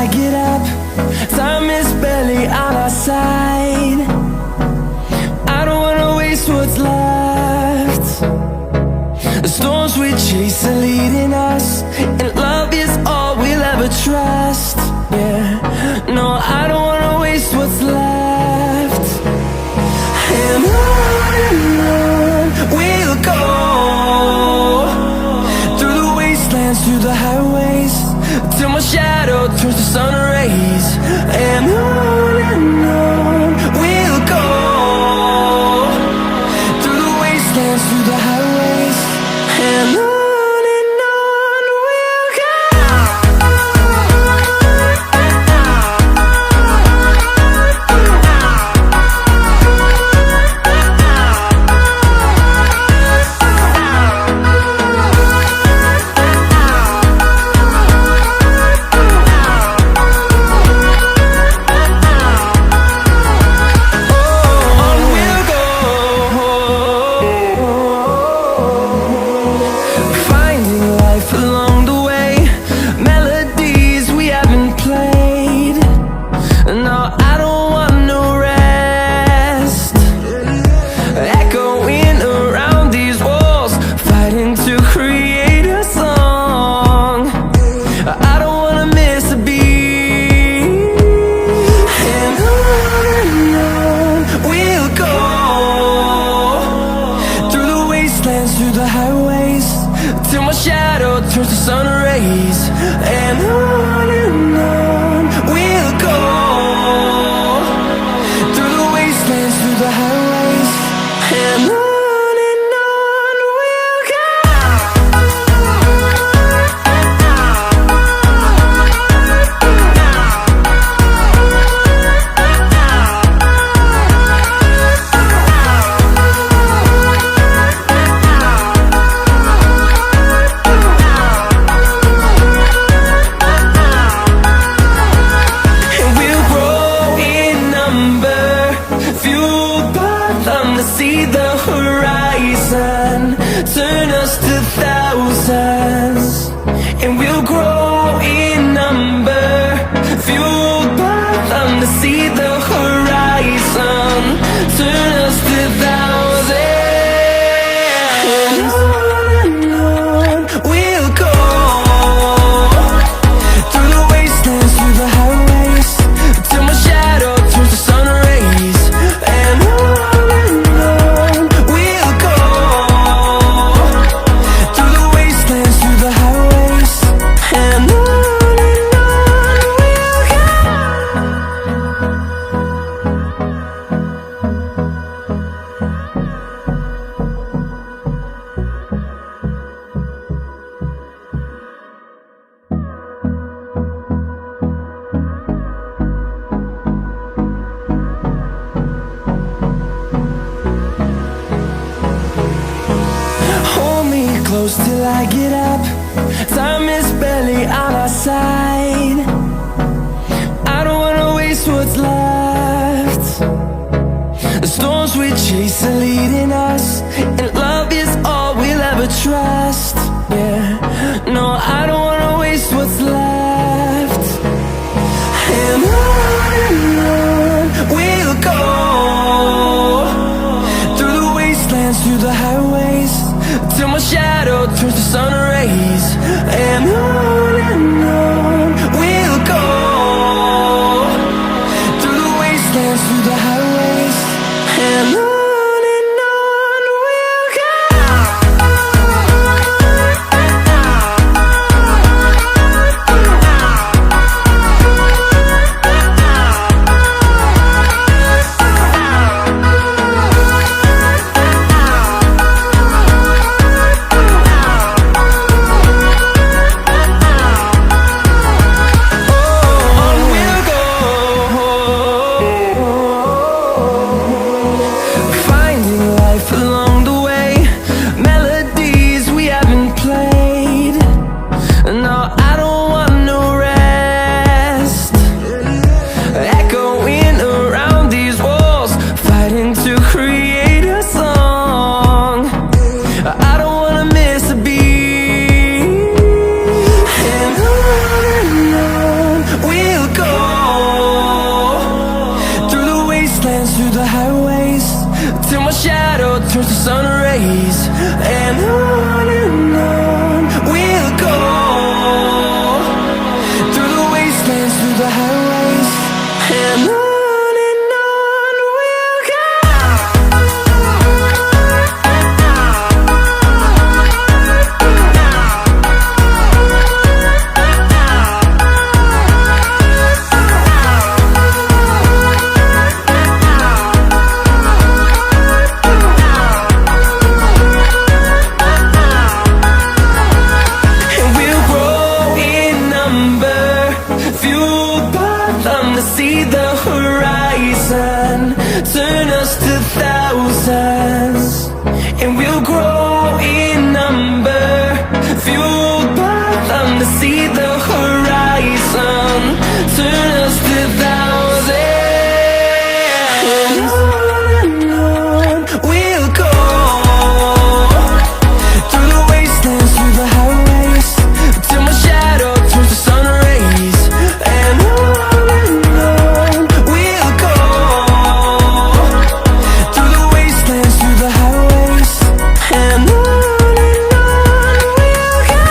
I get up. Time is barely on our side. I don't wanna waste what's left. The storms we chase are leading us, and love is all we'll ever trust. Yeah, no, I don't wanna waste what's left. And on we'll go, through the wastelands, through the highways, till my shadow turns to sun rays. And on we'll go, through the wastelands, through the highways, and on we'll go. Through the highways, till my shadow turns to sun rays. And on we'll go, through the wastelands, through the highways, and on we'll go. See the horizon, turn us to thousands, and we'll grow in number, fueled by them. To see the horizon, turn us to thousands, and on we'll go, through the wastelands, through the highways, till my shadow turns to sun rays. And close till I get up. Time is barely on our side. I don't wanna waste what's left. The storms we chase are leading us, and love is all we'll ever trust. Yeah, no, I don't wanna waste what's left. And on we'll go, through the wastelands, through the highways, till my shadow turns to sun rays. And on we'll go, through the wastelands, through the highways, and on. horizon, turn us to thousands, and we'll grow in number, fueled by them to see the horizon, turn us to thousands, and on we'll go, through the wastelands, through the highways, till my shadow turns to sun rays, and on we'll go, through the wastelands, through the highways, and on we'll go.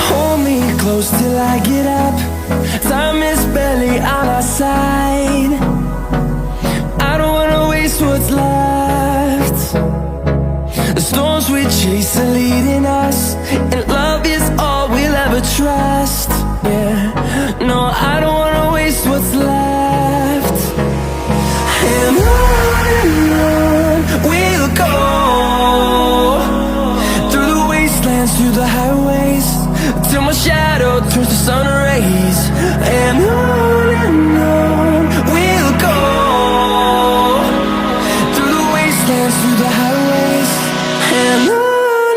Hold me close till I get up. Time is barely on our side. I don't wanna waste what's left. The storms we chase are leading us, and love is all we'll ever trust. Yeah, no, I don't wanna waste what's left. And on we'll go, through the wastelands, through the highways, till my shadow turns to sun rays, and on we'll go, through the wastelands, through the highways, and on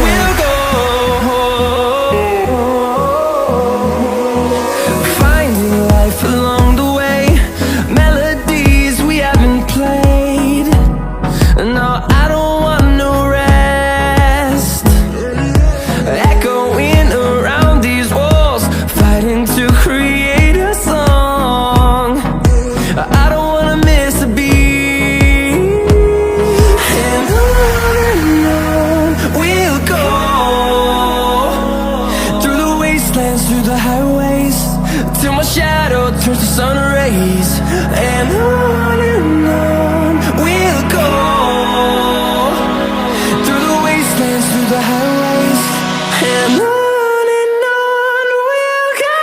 we'll go. Finding life along the way, melodies we haven't played. No, I don't want no rest. Echoing around these walls, fighting to create a song. I don't wanna miss a beat. And on we'll go, through the wastelands, through the highways, till my shadow turns to sun rays, and on we'll go, through the wastelands, through the highways, and on we'll go.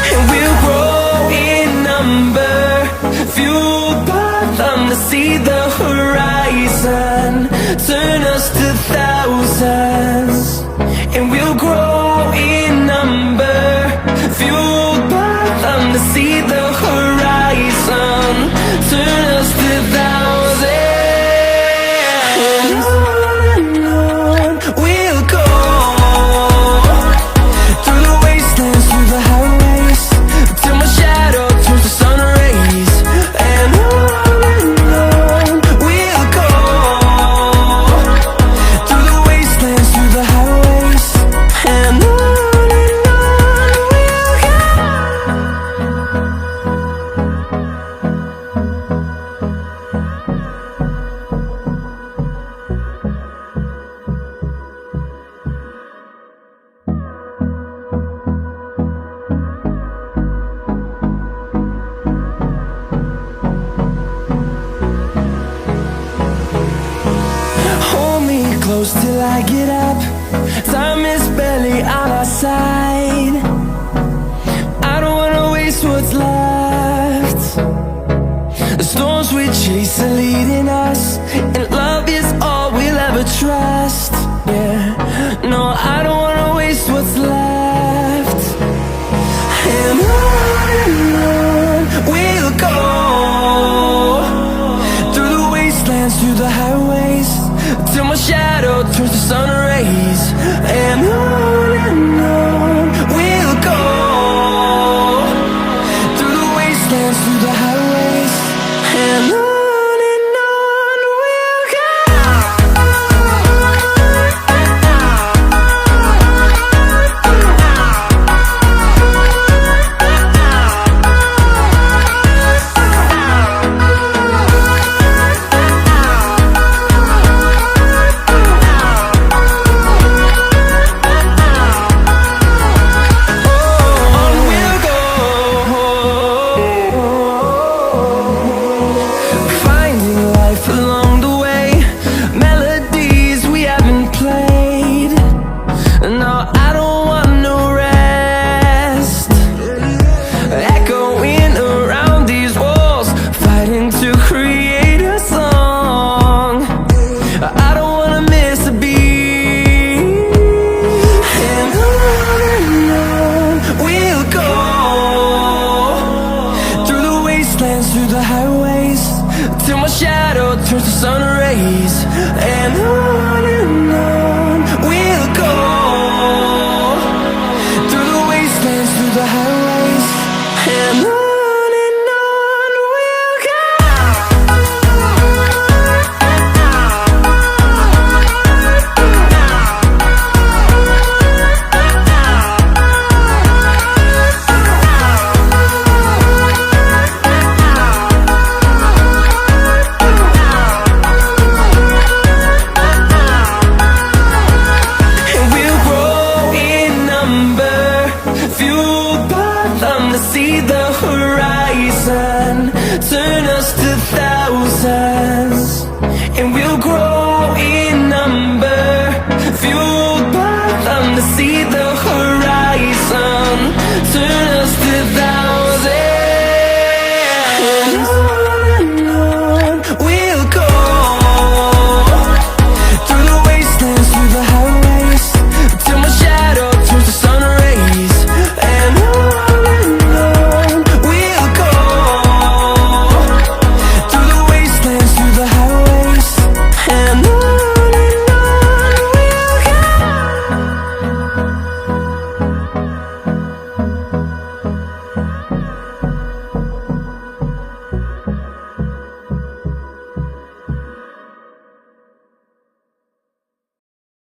And we'll grow in number, fueled by them to see the horizon, turn us to thousands, and we'll grow in number, fueled by them to see the horizon, turn us to thousands, and on we'll go, through the wastelands, through the highways, till my shadow turns to sun rays, and on we'll go, through the wastelands, through the highways, and on we'll go. Hold me close till I get up. Time is barely on our side. I don't wanna waste what's left. The storms we chase are leading us, and love is all we'll ever trust. Yeah, no, I don't wanna waste what's left. And on we'll go, through the wastelands, through the highways, till my shadow turns to sun rays, and on turns to sun rays, and on we'll go, through the wastelands, through the highways, and on we'll go. See the horizon, turn us to thousands, and we'll grow in number, fuel